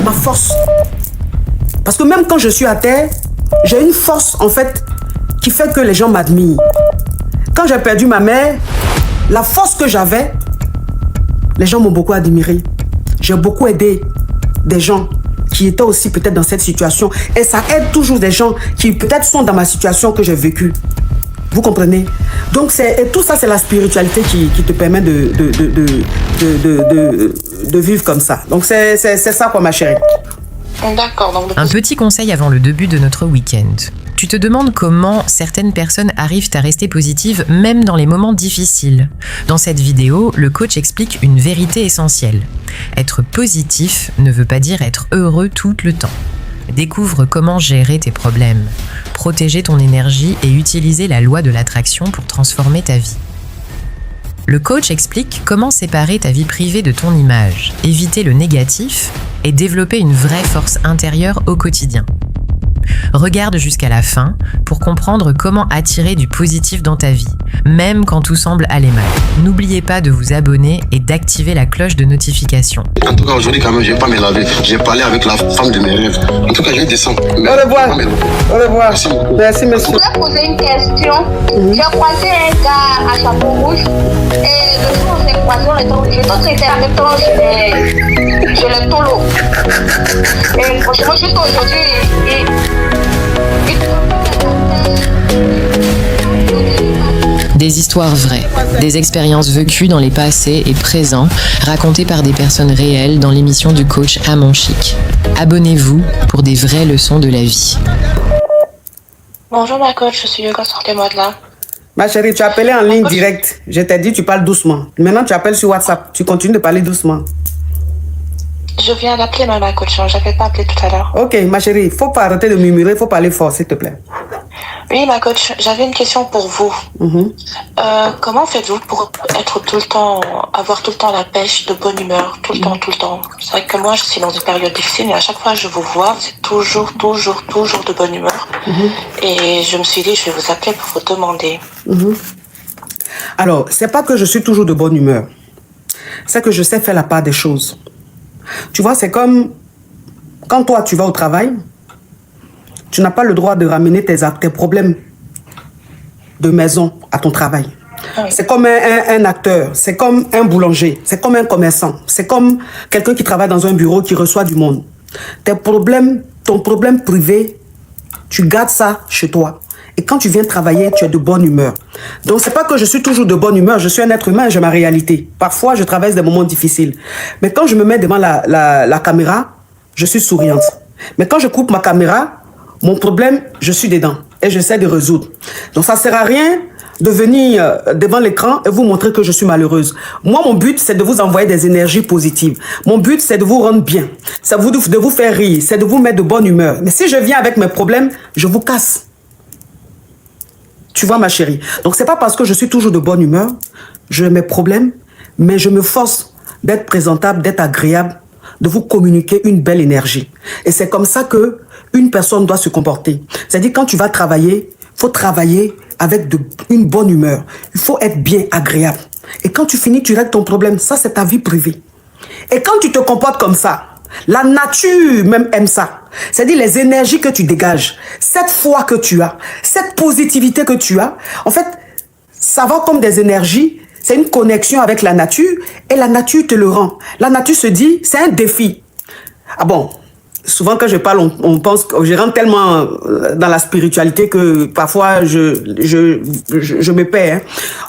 ma force. Parce que même quand je suis à terre, j'ai une force en fait qui fait que les gens m'admirent. Quand j'ai perdu ma mère, la force que j'avais, les gens m'ont beaucoup admiré. J'ai beaucoup aidé des gens qui étaient aussi peut-être dans cette situation. Et ça aide toujours des gens qui peut-être sont dans ma situation que j'ai vécue. Vous comprenez? Donc, et tout ça, c'est la spiritualité qui te permet de vivre comme ça. Donc, c'est ça, quoi, ma chérie. D'accord. Donc... Un petit conseil avant le début de notre week-end. Tu te demandes comment certaines personnes arrivent à rester positives même dans les moments difficiles. Dans cette vidéo, le coach explique une vérité essentielle. Être positif ne veut pas dire être heureux tout le temps. Découvre comment gérer tes problèmes, protéger ton énergie et utiliser la loi de l'attraction pour transformer ta vie. Le coach explique comment séparer ta vie privée de ton image, éviter le négatif et développer une vraie force intérieure au quotidien. Regarde jusqu'à la fin pour comprendre comment attirer du positif dans ta vie, même quand tout semble aller mal. N'oubliez pas de vous abonner et d'activer la cloche de notification. En tout cas, aujourd'hui, quand même, je ne vais pas me laver. J'ai parlé avec la femme de mes rêves. En tout cas, je vais descendre. Au revoir. Au revoir. Merci. Merci, monsieur. Je voulais poser une question. J'ai croisé un gars à chapeau rouge. Et le jour où j'ai croisé, je te traitais en même temps sur le tolo. Et franchement, juste aujourd'hui, Des histoires vraies, des expériences vécues dans les passés et présents, racontées par des personnes réelles dans l'émission du coach Amon Chic. Abonnez-vous pour des vraies leçons de la vie. Bonjour ma coach, je suis Yoga, sortez-moi de là. Ma chérie, tu as appelé en ligne directe. Je t'ai dit, tu parles doucement. Maintenant, tu appelles sur WhatsApp. Tu continues de parler doucement. Je viens d'appeler ma coach, j'avais pas appelé tout à l'heure. Ok, ma chérie, faut pas arrêter de murmurer, il faut parler fort, s'il te plaît. Oui, ma coach, j'avais une question pour vous. Comment faites-vous pour être tout le temps, avoir tout le temps la pêche, de bonne humeur, tout le temps? C'est vrai que moi, je suis dans une période difficile, mais à chaque fois que je vous vois, vous êtes toujours de bonne humeur. Et je me suis dit, je vais vous appeler pour vous demander. Alors, c'est pas que je suis toujours de bonne humeur. C'est que je sais faire la part des choses. Tu vois, c'est comme quand toi, tu vas au travail, tu n'as pas le droit de ramener tes problèmes de maison à ton travail. Oui. C'est comme un acteur, c'est comme un boulanger, c'est comme un commerçant, c'est comme quelqu'un qui travaille dans un bureau qui reçoit du monde. Ton problème privé, tu gardes ça chez toi. Et quand tu viens travailler, tu es de bonne humeur. Donc, c'est pas que je suis toujours de bonne humeur. Je suis un être humain, j'ai ma réalité. Parfois, je traverse des moments difficiles. Mais quand je me mets devant la caméra, je suis souriante. Mais quand je coupe ma caméra, mon problème, je suis dedans. Et j'essaie de résoudre. Donc, ça sert à rien de venir devant l'écran et vous montrer que je suis malheureuse. Moi, mon but, c'est de vous envoyer des énergies positives. Mon but, c'est de vous rendre bien. C'est de vous faire rire. C'est de vous mettre de bonne humeur. Mais si je viens avec mes problèmes, je vous casse. Tu vois, ma chérie. Donc, c'est pas parce que je suis toujours de bonne humeur, j'ai mes problèmes, mais je me force d'être présentable, d'être agréable, de vous communiquer une belle énergie. Et c'est comme ça que une personne doit se comporter. C'est-à-dire, quand tu vas travailler, il faut travailler avec une bonne humeur. Il faut être bien agréable. Et quand tu finis, tu règles ton problème. Ça, c'est ta vie privée. Et quand tu te comportes comme ça, la nature même aime ça. C'est-à-dire les énergies que tu dégages, cette foi que tu as, cette positivité que tu as, en fait, ça va comme des énergies, c'est une connexion avec la nature et la nature te le rend. La nature se dit, c'est un défi. Ah bon, souvent quand je parle, on pense que je rentre tellement dans la spiritualité que parfois je me perds.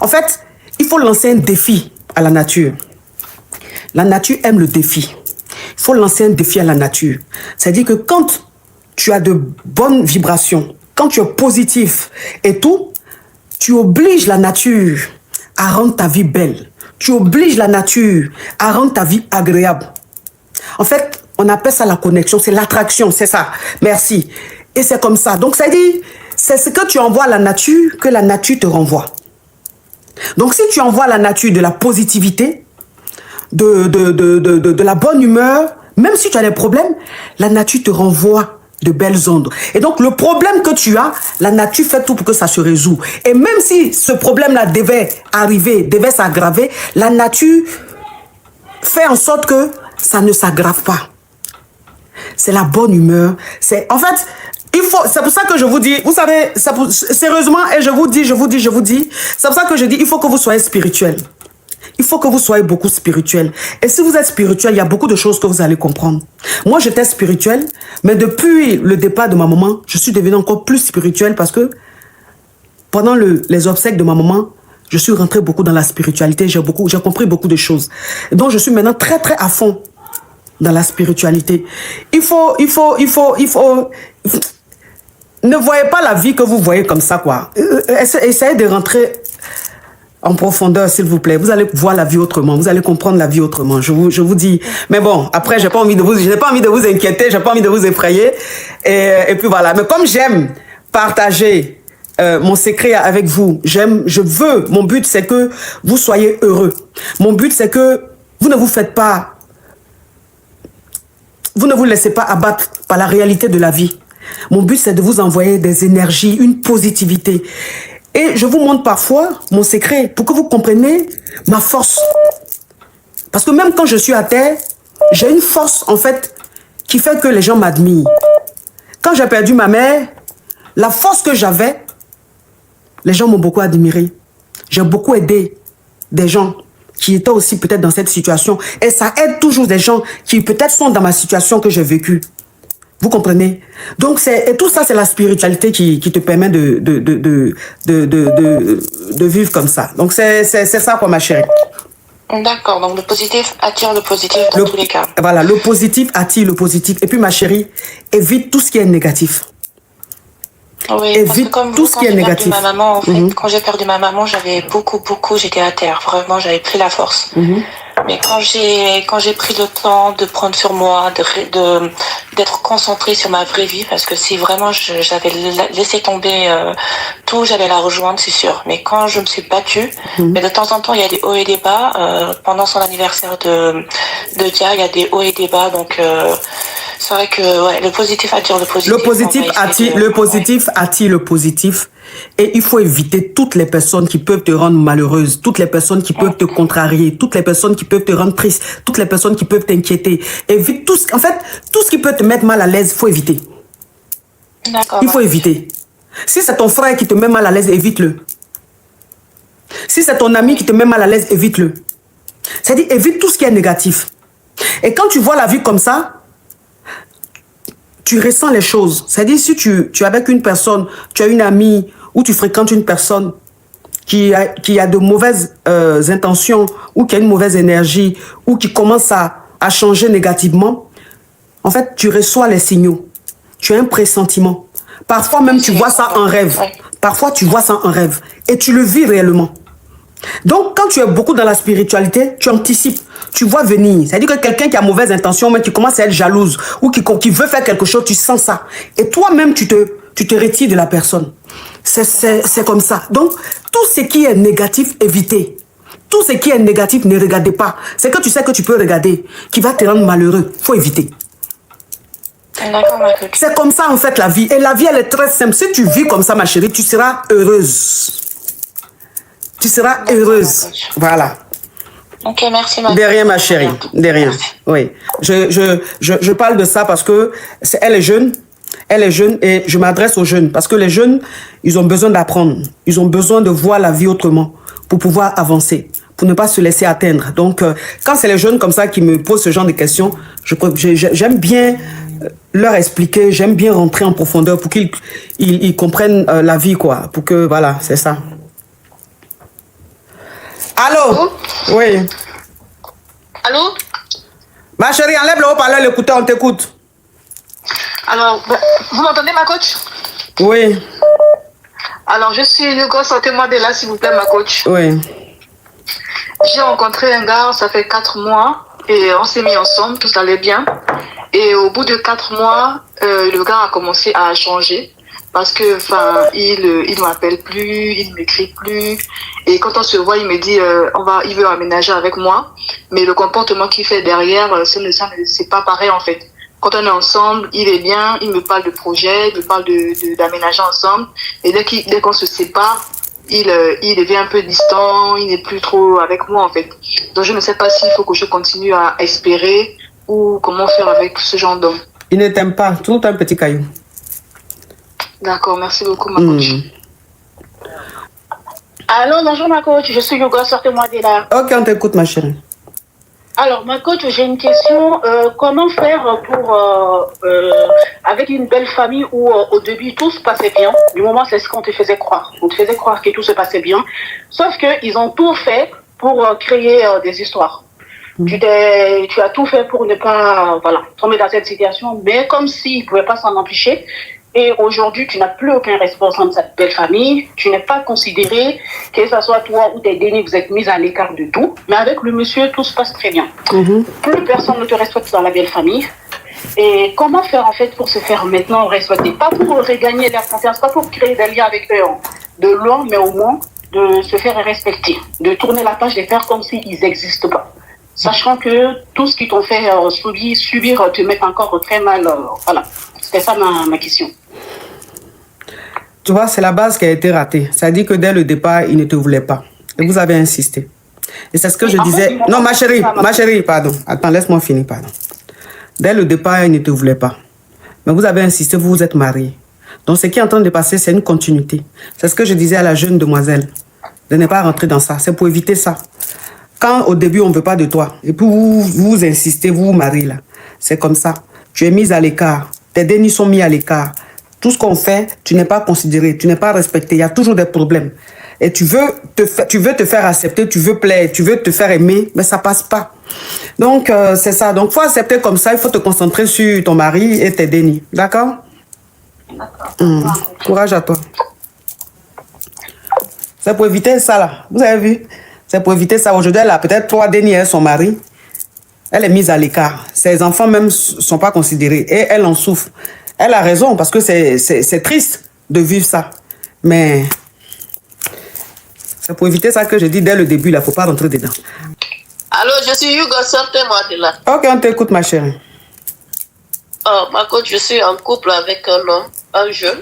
En fait, il faut lancer un défi à la nature. La nature aime le défi. Il faut lancer un défi à la nature. C'est-à-dire que quand tu as de bonnes vibrations, quand tu es positif et tout, tu obliges la nature à rendre ta vie belle. Tu obliges la nature à rendre ta vie agréable. En fait, on appelle ça la connexion, c'est l'attraction, c'est ça. Merci. Et c'est comme ça. Donc, ça dit, c'est ce que tu envoies à la nature que la nature te renvoie. Donc, si tu envoies à la nature de la positivité, de la bonne humeur, même si tu as des problèmes, la nature te renvoie de belles ondes. Et donc, le problème que tu as, la nature fait tout pour que ça se résout. Et même si ce problème-là devait arriver, devait s'aggraver, la nature fait en sorte que ça ne s'aggrave pas. c'est la bonne humeur. En fait, c'est pour ça que je vous dis, vous savez, sérieusement, et je vous dis, c'est pour ça que je dis, il faut que vous soyez spirituel. Il faut que vous soyez beaucoup spirituel. Et si vous êtes spirituel, il y a beaucoup de choses que vous allez comprendre. Moi, j'étais spirituel, mais depuis le départ de ma maman, je suis devenu encore plus spirituel parce que pendant les obsèques de ma maman, je suis rentré beaucoup dans la spiritualité. J'ai compris beaucoup de choses. Donc, je suis maintenant très, très à fond dans la spiritualité. Il faut... Ne voyez pas la vie que vous voyez comme ça, quoi. Essayez de rentrer en profondeur, s'il vous plaît. Vous allez voir la vie autrement. Vous allez comprendre la vie autrement. Je vous dis. Mais bon, après, je n'ai pas envie de vous inquiéter. J'ai pas envie de vous effrayer. Et puis voilà. Mais comme j'aime partager mon secret avec vous, mon but, c'est que vous soyez heureux. Mon but, c'est que vous ne vous faites pas, vous ne vous laissez pas abattre par la réalité de la vie. Mon but, c'est de vous envoyer des énergies, une positivité. Et je vous montre parfois mon secret pour que vous compreniez ma force. Parce que même quand je suis à terre, j'ai une force, en fait, qui fait que les gens m'admirent. Quand j'ai perdu ma mère, la force que j'avais, les gens m'ont beaucoup admiré. J'ai beaucoup aidé des gens qui étaient aussi peut-être dans cette situation. Et ça aide toujours des gens qui peut-être sont dans ma situation que j'ai vécue. Vous comprenez? Donc, et tout ça, c'est la spiritualité qui te permet de vivre comme ça. Donc, c'est ça, quoi, ma chérie. D'accord, donc le positif attire le positif dans tous les cas. Voilà, le positif attire le positif. Et puis, ma chérie, évite tout ce qui est négatif. Oui, parce que comme vous, quand j'ai perdu ma maman, en fait, quand j'ai perdu ma maman, j'avais beaucoup, j'étais à terre. Vraiment, j'avais pris la force. Mais quand j'ai pris le temps de prendre sur moi, d'être concentrée sur ma vraie vie, parce que si vraiment j'avais laissé tomber tout, j'allais la rejoindre, c'est sûr. Mais quand je me suis battue, mais de temps en temps, il y a des hauts et des bas. Pendant son anniversaire de Dia, il y a des hauts et des bas, donc c'est vrai que ouais, le positif attire le positif. Le positif attire le positif. Et il faut éviter toutes les personnes qui peuvent te rendre malheureuse, toutes les personnes qui peuvent te contrarier, toutes les personnes qui peuvent te rendre triste, toutes les personnes qui peuvent t'inquiéter. Évite tout ce qui peut te mettre mal à l'aise, il faut éviter. D'accord. Il faut éviter. Si c'est ton frère qui te met mal à l'aise, évite-le. Si c'est ton ami qui te met mal à l'aise, évite-le. C'est-à-dire, évite tout ce qui est négatif. Et quand tu vois la vie comme ça, tu ressens les choses. C'est-à-dire, si tu es avec une personne, tu as une amie, ou tu fréquentes une personne qui a de mauvaises intentions, ou qui a une mauvaise énergie, ou qui commence à changer négativement, en fait, tu reçois les signaux. Tu as un pressentiment. Parfois même, tu vois ça en rêve. Parfois, tu vois ça en rêve. Et tu le vis réellement. Donc, quand tu es beaucoup dans la spiritualité, tu anticipes. Tu vois venir. C'est-à-dire que quelqu'un qui a mauvaise intention, mais qui commence à être jalouse, ou qui veut faire quelque chose, tu sens ça. Et toi-même, tu te retires de la personne. C'est comme ça. Donc, tout ce qui est négatif, évitez. Tout ce qui est négatif, ne regardez pas. C'est que tu sais que tu peux regarder, qui va te rendre malheureux. Il faut éviter. C'est comme ça, en fait, la vie. Et la vie, elle est très simple. Si tu vis comme ça, ma chérie, tu seras heureuse. Tu seras heureuse. Voilà. Ok, merci, ma De rien, ma chérie. De rien. Oui. Je parle de ça parce que elle est jeune. Elle est jeune et je m'adresse aux jeunes. Parce que les jeunes, ils ont besoin d'apprendre. Ils ont besoin de voir la vie autrement pour pouvoir avancer, pour ne pas se laisser atteindre. Donc, quand c'est les jeunes comme ça qui me posent ce genre de questions, j'aime bien leur expliquer, j'aime bien rentrer en profondeur pour qu'ils comprennent la vie, quoi. Pour que, voilà, c'est ça. Allô? Oui. Allô? Ma chérie, enlève le haut-parleur, l'écouteur, on t'écoute. Alors, vous m'entendez, ma coach? Oui. Alors, je suis Hugo, sortez-moi de là, s'il vous plaît, ma coach. Oui. J'ai rencontré un gars, ça fait 4 mois, et on s'est mis ensemble, tout allait bien. Et au bout de 4 mois, le gars a commencé à changer. Parce que, il ne m'appelle plus, il ne m'écrit plus. Et quand on se voit, il me dit, il veut aménager avec moi. Mais le comportement qu'il fait derrière, c'est pas pareil, en fait. Quand on est ensemble, il est bien, il me parle de projet, il me parle d'aménager ensemble. Et dès qu'on se sépare, il devient un peu distant, il n'est plus trop avec moi, en fait. Donc, je ne sais pas s'il faut que je continue à espérer ou comment faire avec ce genre d'homme. Il ne t'aime pas, tout un petit caillou. D'accord, merci beaucoup, ma coach. Allô, bonjour, ma coach. Je suis Yoga, sortez-moi de là. Ok, on t'écoute, ma chérie. Alors, ma coach, j'ai une question. Comment faire pour, avec une belle famille où au début tout se passait bien? Du moment, c'est ce qu'on te faisait croire. On te faisait croire que tout se passait bien. Sauf qu'ils ont tout fait pour créer des histoires. Tu as tout fait pour ne pas tomber dans cette situation, mais comme s'ils ne pouvaient pas s'en empêcher. Et aujourd'hui, tu n'as plus aucun responsable de cette belle famille. Tu n'es pas considéré, que ce soit toi ou tes dénis, vous êtes mis à l'écart de tout. Mais avec le monsieur, tout se passe très bien. Plus personne ne te respecte dans la belle famille. Et comment faire en fait pour se faire maintenant respecter? Pas pour regagner leur confiance, pas pour créer des liens avec eux de loin, mais au moins de se faire respecter. De tourner la page, de faire comme s'ils n'existent pas. Sachant que tout ce qu'ils t'ont fait subir te met encore très mal. Voilà. C'était ça ma question. Tu vois, c'est la base qui a été ratée. Ça dit que dès le départ, il ne te voulait pas. Et vous avez insisté. Et c'est ce que je disais. Non, ma chérie, pardon. Attends, laisse-moi finir, pardon. Dès le départ, il ne te voulait pas. Mais vous avez insisté, vous vous êtes mariés. Donc, ce qui est en train de passer, c'est une continuité. C'est ce que je disais à la jeune demoiselle. De ne pas rentrer dans ça. C'est pour éviter ça. Quand au début, on ne veut pas de toi, et puis vous insistez, vous vous mariez là. C'est comme ça. Tu es mise à l'écart. Tes dénis sont mis à l'écart. Tout ce qu'on fait, tu n'es pas considéré, tu n'es pas respecté. Il y a toujours des problèmes. Et tu veux te faire accepter, tu veux plaire, tu veux te faire aimer, mais ça passe pas. Donc, c'est ça. Donc, il faut accepter comme ça. Il faut te concentrer sur ton mari et tes dénis. D'accord? D'accord. Courage à toi. C'est pour éviter ça, là. Vous avez vu? C'est pour éviter ça. Aujourd'hui, elle a peut-être 3 dénis et son mari. Elle est mise à l'écart. Ses enfants même ne sont pas considérés. Et elle en souffre. Elle a raison parce que c'est triste de vivre ça. Mais c'est pour éviter ça que je dis dès le début, il ne faut pas rentrer dedans. Allô, je suis Hugo, sortez-moi de là. Ok, on t'écoute, ma chérie. Oh, ma coach, je suis en couple avec un homme, un jeune,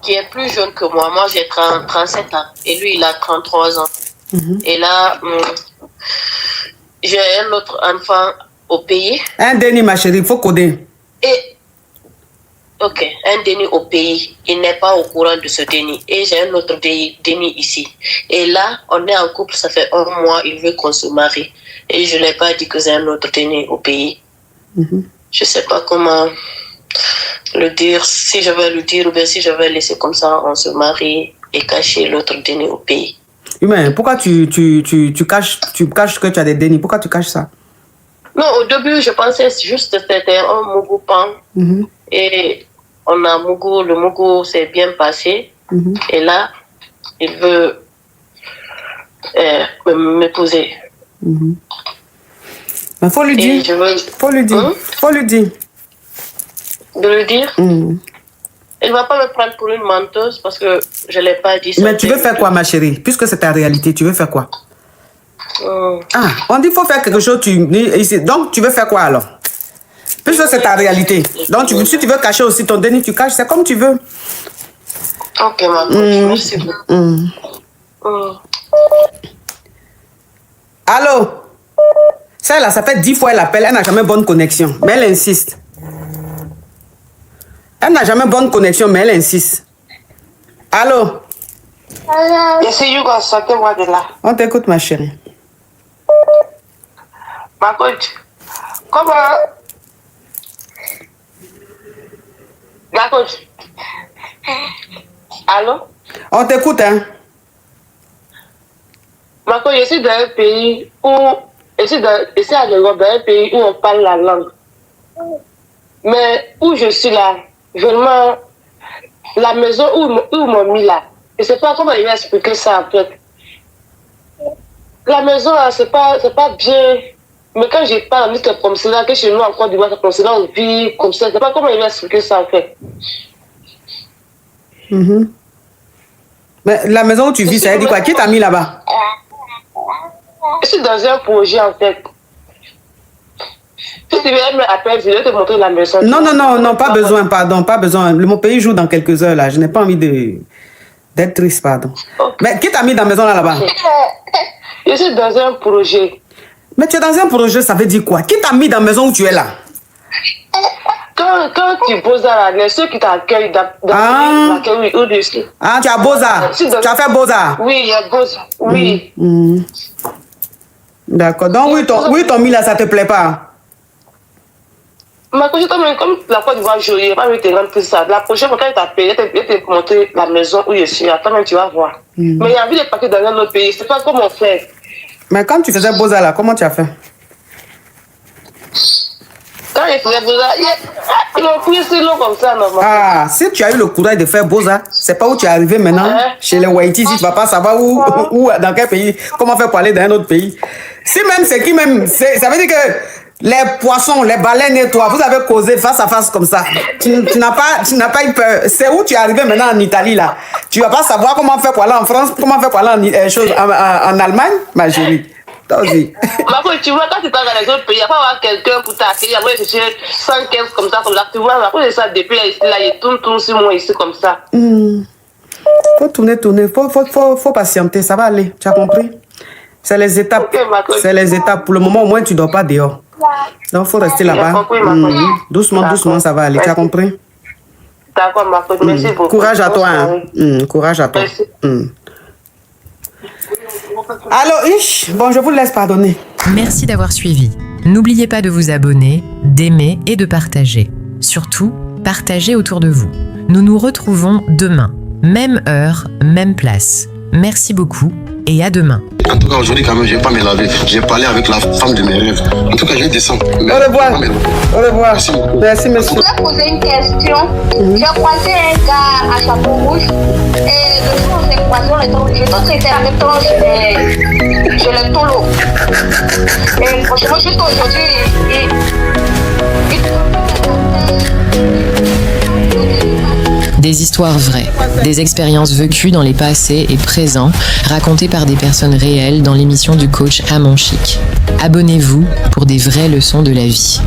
qui est plus jeune que moi. Moi, j'ai 37 ans et lui, il a 33 ans. Et là, j'ai un autre enfant au pays. Un déni, ma chérie, il faut coder. Ok, un déni au pays. Il n'est pas au courant de ce déni. Et j'ai un autre déni ici. Et là, on est en couple, ça fait 1 mois, il veut qu'on se marie. Et je ne l'ai pas dit que j'ai un autre déni au pays. Je ne sais pas comment le dire, si je vais le dire ou bien si je vais laisser comme ça, on se marie et cacher l'autre déni au pays. Mais pourquoi tu caches que tu as des dénis? Pourquoi tu caches ça? Non, au début, je pensais juste que c'était un Mougou pan. Et on a Mougou, le Mougou s'est bien passé. Et là, il veut m'épouser. Il faut lui dire. Faut lui dire. Faut lui dire. De le dire? Il ne va pas me prendre pour une menteuse parce que je ne l'ai pas dit. Mais tu veux faire quoi, ma chérie? Puisque c'est ta réalité, tu veux faire quoi? Ah, on dit qu'il faut faire quelque chose. Donc, tu veux faire quoi alors? Puisque c'est ta réalité. Donc, si tu veux cacher aussi ton déni, tu caches. C'est comme tu veux. Ok, ma coach, merci beaucoup. Allô? Ça fait 10 fois elle appelle. Elle n'a jamais bonne connexion. Mais elle insiste. Elle n'a jamais bonne connexion, mais elle insiste. Allô? Je suis Hugo, sortez-moi de là. On t'écoute, ma chérie. Ma coach, comment... Ma coach. Allô? On t'écoute, hein? Ma coach, je suis dans un pays où... Ici à Lagos, dans un pays où on parle la langue. Mais où je suis là, vraiment, la maison où ils m'ont mis là, je ne sais pas comment il va expliquer ça en fait. La maison là, c'est pas bien. Mais quand je parle, on dit que comme cela, que chez nous encore du moins, comme cela, on vit comme ça. Je ne sais pas comment il va expliquer ça en fait. Mais la maison où tu vis, ça veut dire quoi? Qui t'a mis là-bas? Je suis dans un projet en fait. Si tu veux m'appeler, je vais te montrer la maison. Non, pas besoin, pardon, pas besoin. Mon pays joue dans quelques heures là. Je n'ai pas envie d'être triste, pardon. Okay. Mais qui t'a mis dans la maison là-bas? Je suis dans un projet. Mais tu es dans un projet, ça veut dire quoi? Qui t'a mis dans la maison où tu es là? Quand tu poses à la ceux qui t'accueillent l'accueil au-dessus. Ah, tu as Beaux-Arts. Tu as fait Beaux-Arts. Oui, il y a Beaux-Arts. Oui. D'accord. Donc, oui, ton mis là, ça te plaît pas? Ma cousine, comme la Côte d'Ivoire, je n'ai pas envie de te rendre plus ça. La prochaine fois, quand il t'a payé, il te montrer la maison où je suis. Attends, tu vas voir. Mais il y a envie de partir dans un autre pays. C'est pas comme on fait. Mais quand tu faisais Beaux-Arts là, comment tu as fait? Quand il faisait Beaux-Arts, ils m'ont pris si long comme ça, normalement. Ah, si tu as eu le courage de faire Beaux-Arts, c'est pas où tu es arrivé maintenant, chez les Waïti, si tu vas pas savoir où, dans quel pays, comment faire pour aller dans un autre pays. Si même c'est qui même, ça veut dire que les poissons, les baleines et toi, vous avez causé face à face comme ça. Tu n'as pas eu peur. C'est où tu es arrivé maintenant en Italie là. Tu vas pas savoir comment faire pour aller en France, comment faire pour aller en Allemagne, ma chérie. Toi aussi. Tu vois, quand tu pars dans les autres pays, il n'y a pas avoir quelqu'un pour t'accueillir, après chercher 115 comme ça, tu vois, après ça, depuis là, ici, là, il tourne sur moi ici comme ça. Faut tourner, faut patienter, ça va aller, tu as compris? C'est les étapes, c'est les étapes. Pour le moment, au moins, tu ne dors pas dehors. Donc, il faut rester là-bas. Doucement, ça va aller, tu as compris? D'accord, ma faute, merci beaucoup. Courage à toi, courage à toi. Allô, bon, je vous laisse pardonner. Merci d'avoir suivi. N'oubliez pas de vous abonner, d'aimer et de partager. Surtout, partagez autour de vous. Nous nous retrouvons demain. Même heure, même place. Merci beaucoup et à demain. En tout cas, aujourd'hui, quand même, je n'ai pas me laver. J'ai parlé avec la femme de mes rêves. En tout cas, je descends. Au revoir. Au revoir. Merci beaucoup. Merci, monsieur. Je voulais poser une question. J'ai croisé un gars à chapeau rouge. Et le jour où j'ai croisé, je dois traiter en même temps chez le tolo. Et franchement, juste aujourd'hui, Des histoires vraies, des expériences vécues dans les passés et présents, racontées par des personnes réelles dans l'émission du coach Amon Chic. Abonnez-vous pour des vraies leçons de la vie.